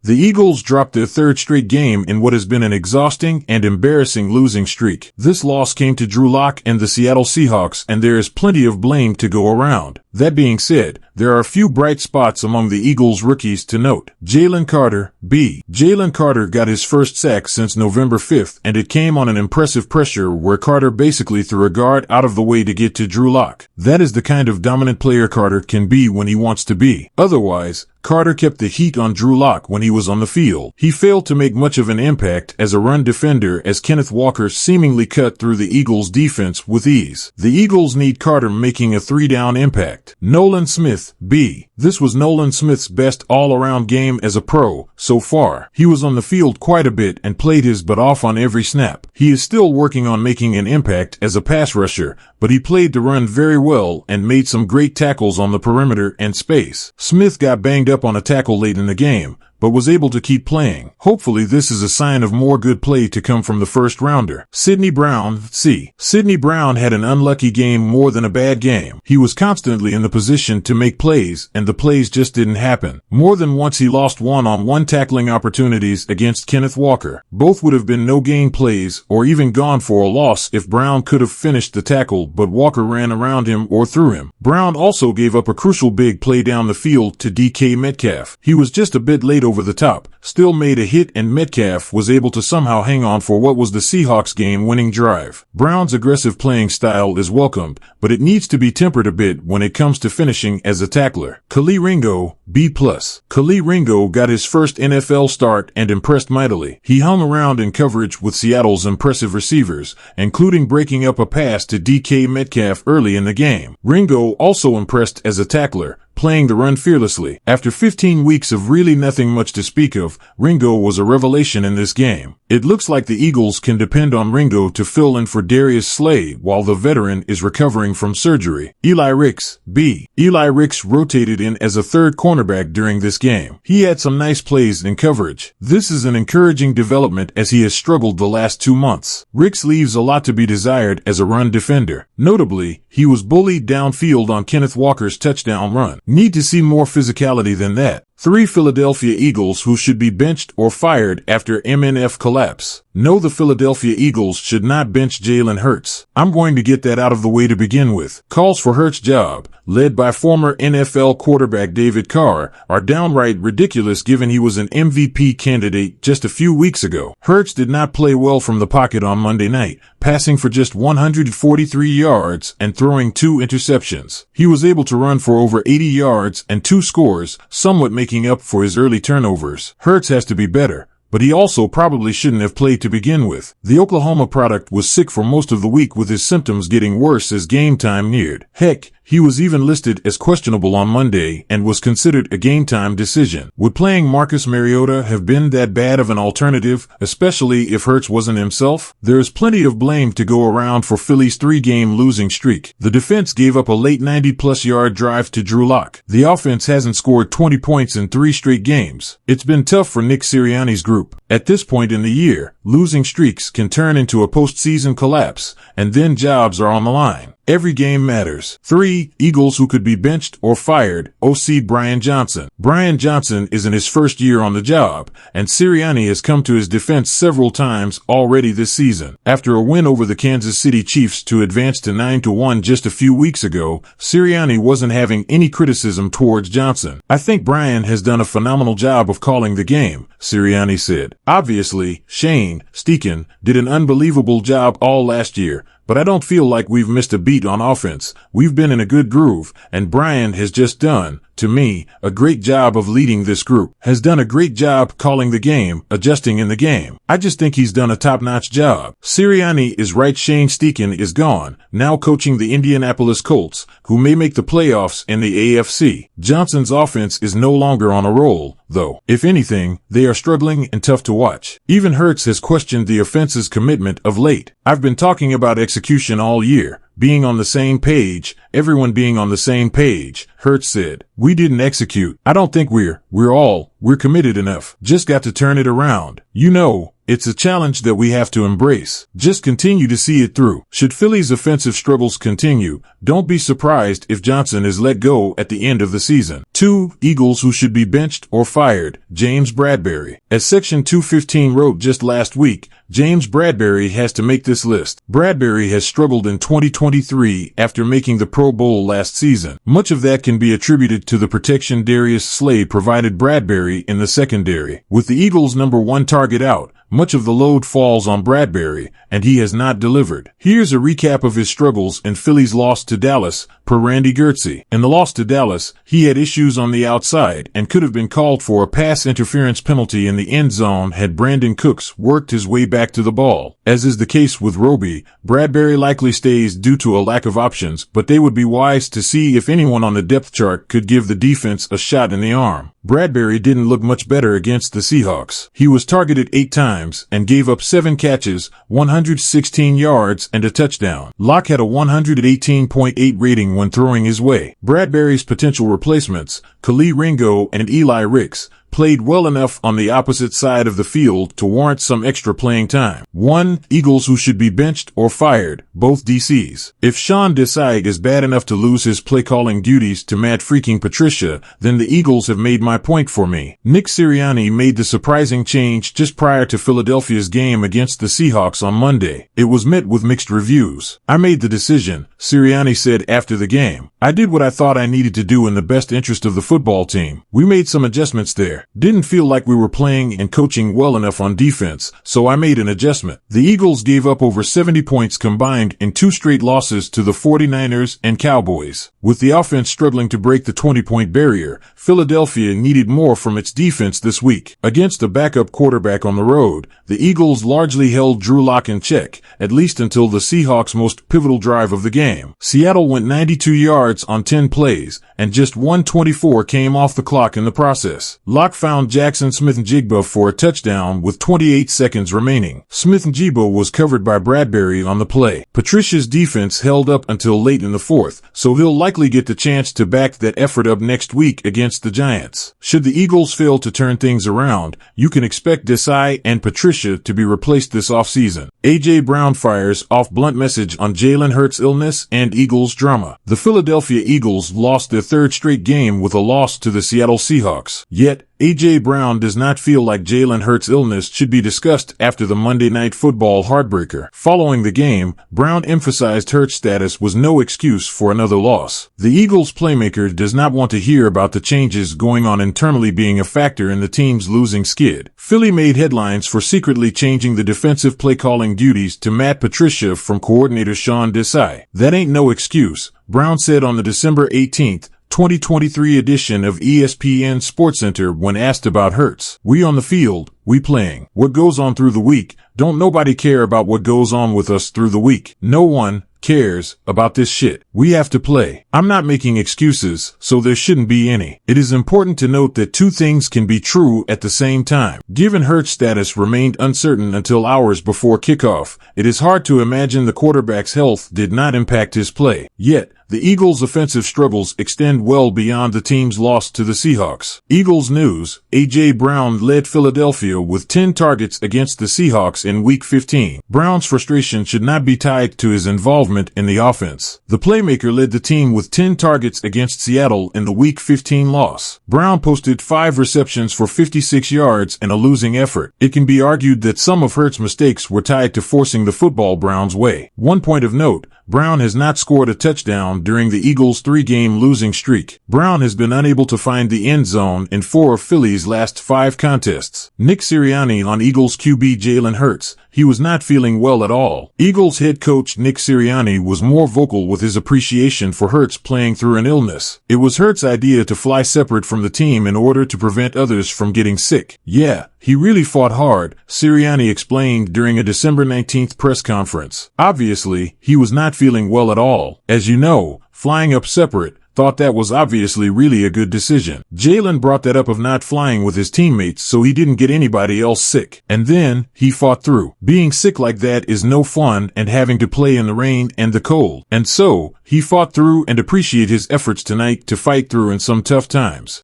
The Eagles dropped their third straight game in what has been an exhausting and embarrassing losing streak. This loss came to Drew Lock and the Seattle Seahawks, and there is plenty of blame to go around. That being said, there are a few bright spots among the Eagles rookies to note. Jalen Carter, B. Jalen Carter got his first sack since November 5th, and it came on an impressive pressure where Carter basically threw a guard out of the way to get to Drew Lock. That is the kind of dominant player Carter can be when he wants to be. Otherwise, Carter kept the heat on Drew Lock when he was on the field. He failed to make much of an impact as a run defender as Kenneth Walker seemingly cut through the Eagles' defense with ease. The Eagles need Carter making a three-down impact. Nolan Smith, B. This was Nolan Smith's best all-around game as a pro so far. He was on the field quite a bit and played his butt off on every snap. He is still working on making an impact as a pass rusher, but he played the run very well and made some great tackles on the perimeter and space. Smith got banged up on a tackle late in the game, but was able to keep playing. Hopefully this is a sign of more good play to come from the first rounder. Sidney Brown, C. Sidney Brown had an unlucky game more than a bad game. He was constantly in the position to make plays, and the plays just didn't happen. More than once he lost one-on-one tackling opportunities against Kenneth Walker. Both would have been no-gain plays or even gone for a loss if Brown could have finished the tackle, but Walker ran around him or through him. Brown also gave up a crucial big play down the field to DK Metcalf. He was just a bit late over the top, still made a hit, and Metcalf was able to somehow hang on for what was the Seahawks game-winning drive. Brown's aggressive playing style is welcomed, but it needs to be tempered a bit when it comes to finishing as a tackler. Kelee Ringo, B+. Kelee Ringo got his first NFL start and impressed mightily. He hung around in coverage with Seattle's impressive receivers, including breaking up a pass to DK Metcalf early in the game. Ringo also impressed as a tackler, playing the run fearlessly. After 15 weeks of really nothing much to speak of, Ringo was a revelation in this game. It looks like the Eagles can depend on Ringo to fill in for Darius Slay while the veteran is recovering from surgery. Eli Ricks, B. Eli Ricks rotated in as a third cornerback during this game. He had some nice plays in coverage. This is an encouraging development as he has struggled the last 2 months. Ricks leaves a lot to be desired as a run defender. Notably, he was bullied downfield on Kenneth Walker's touchdown run. Need to see more physicality than that. 3 Philadelphia Eagles who should be benched or fired after MNF collapse. No, the Philadelphia Eagles should not bench Jalen Hurts. I'm going to get that out of the way to begin with. Calls for Hurts' job, led by former NFL quarterback David Carr, are downright ridiculous given he was an MVP candidate just a few weeks ago. Hurts did not play well from the pocket on Monday night, passing for just 143 yards and throwing 2 interceptions. He was able to run for over 80 yards and 2 scores, somewhat making up for his early turnovers. Hurts has to be better, but he also probably shouldn't have played to begin with. The Oklahoma product was sick for most of the week, with his symptoms getting worse as game time neared. Heck, he was even listed as questionable on Monday and was considered a game-time decision. Would playing Marcus Mariota have been that bad of an alternative, especially if Hurts wasn't himself? There is plenty of blame to go around for Philly's 3-game losing streak. The defense gave up a late 90-plus yard drive to Drew Lock. The offense hasn't scored 20 points in 3 straight games. It's been tough for Nick Sirianni's group. At this point in the year, losing streaks can turn into a postseason collapse, and then jobs are on the line. Every game matters. 3 Eagles who could be benched or fired. OC Brian Johnson. Brian Johnson is in his first year on the job, and Sirianni has come to his defense several times already this season. After a win over the Kansas City Chiefs to advance to 9-1 just a few weeks ago, Sirianni wasn't having any criticism towards Johnson. I think Brian has done a phenomenal job of calling the game, Sirianni said. Obviously, Shane Steichen did an unbelievable job all last year, but I don't feel like we've missed a beat on offense. We've been in a good groove, and Brian has just done, to me, a great job of leading this group. Has done a great job calling the game, adjusting in the game. I just think he's done a top-notch job. Sirianni is right. Shane Steichen is gone, now coaching the Indianapolis Colts, who may make the playoffs in the AFC. Johnson's offense is no longer on a roll, though. If anything, they are struggling and tough to watch. Even Hurts has questioned the offense's commitment of late. I've been talking about execution all year, being on the same page, everyone being on the same page, Hurts said. We didn't execute. I don't think we're committed enough. Just got to turn it around. You know, it's a challenge that we have to embrace. Just continue to see it through. Should Philly's offensive struggles continue, don't be surprised if Johnson is let go at the end of the season. 2. Eagles who should be benched or fired, James Bradberry. As Section 215 wrote just last week, James Bradberry has to make this list. Bradberry has struggled in 2023 after making the Pro Bowl last season. Much of that can be attributed to the protection Darius Slay provided Bradberry in the secondary. With the Eagles' #1 target out, much of the load falls on Bradberry, and he has not delivered. Here's a recap of his struggles in Philly's loss to Dallas, per Randy Gertze. In the loss to Dallas, he had issues on the outside and could have been called for a pass interference penalty in the end zone had Brandon Cooks worked his way back to the ball. As is the case with Roby, Bradberry likely stays due to a lack of options, but they would be wise to see if anyone on the depth chart could give the defense a shot in the arm. Bradberry didn't look much better against the Seahawks. He was targeted 8 times and gave up 7 catches, 116 yards, and a touchdown. Locke had a 118.8 rating when throwing his way. Bradberry's potential replacements, Kali Ringo and Eli Ricks, played well enough on the opposite side of the field to warrant some extra playing time. 1. Eagles who should be benched or fired, both DCs. If Sean Desai is bad enough to lose his play-calling duties to Matt freaking Patricia, then the Eagles have made my point for me. Nick Sirianni made the surprising change just prior to Philadelphia's game against the Seahawks on Monday. It was met with mixed reviews. I made the decision, Sirianni said after the game. I did what I thought I needed to do in the best interest of the football team. We made some adjustments there. Didn't feel like we were playing and coaching well enough on defense, so I made an adjustment. The Eagles gave up over 70 points combined in 2 straight losses to the 49ers and Cowboys. With the offense struggling to break the 20-point barrier, Philadelphia needed more from its defense this week. Against a backup quarterback on the road, the Eagles largely held Drew Lock in check, at least until the Seahawks' most pivotal drive of the game. Seattle went 92 yards on 10 plays, and just 124 came off the clock in the process. Lock found Jackson Smith-Njigba for a touchdown with 28 seconds remaining. Smith-Njigba was covered by Bradberry on the play. Patricia's defense held up until late in the fourth, so he'll likely get the chance to back that effort up next week against the Giants. Should the Eagles fail to turn things around, you can expect Desai and Patricia to be replaced this offseason. A.J. Brown fires off blunt message on Jalen Hurts' illness and Eagles drama. The Philadelphia Eagles lost their 3rd straight game with a loss to the Seattle Seahawks. Yet, A.J. Brown does not feel like Jalen Hurts' illness should be discussed after the Monday Night Football heartbreaker. Following the game, Brown emphasized Hurts' status was no excuse for another loss. The Eagles' playmaker does not want to hear about the changes going on internally being a factor in the team's losing skid. Philly made headlines for secretly changing the defensive play-calling duties to Matt Patricia from coordinator Sean Desai. That ain't no excuse, Brown said on the December 18th, 2023 edition of ESPN SportsCenter when asked about Hurts. We on the field, we playing. What goes on through the week, don't nobody care about what goes on with us through the week. No one cares about this shit. We have to play. I'm not making excuses, so there shouldn't be any. It is important to note that 2 things can be true at the same time. Given Hurts' status remained uncertain until hours before kickoff, it is hard to imagine the quarterback's health did not impact his play. Yet, the Eagles' offensive struggles extend well beyond the team's loss to the Seahawks. Eagles news, A.J. Brown led Philadelphia with 10 targets against the Seahawks in Week 15. Brown's frustration should not be tied to his involvement in the offense. The playmaker led the team with 10 targets against Seattle in the Week 15 loss. Brown posted 5 receptions for 56 yards and a losing effort. It can be argued that some of Hurts' mistakes were tied to forcing the football Brown's way. One point of note, Brown has not scored a touchdown during the Eagles' 3-game losing streak. Brown has been unable to find the end zone in 4 of Philly's last 5 contests. Nick Sirianni on Eagles QB Jalen Hurts. He was not feeling well at all. Eagles head coach Nick Sirianni was more vocal with his appreciation for Hurts playing through an illness. It was Hurts' idea to fly separate from the team in order to prevent others from getting sick. Yeah, he really fought hard, Sirianni explained during a December 19th press conference. Obviously, he was not feeling well at all. As you know, flying up separate, thought that was obviously really a good decision. Jalen brought that up of not flying with his teammates so he didn't get anybody else sick. And then, he fought through. Being sick like that is no fun and having to play in the rain and the cold. And so, he fought through and appreciate his efforts tonight to fight through in some tough times.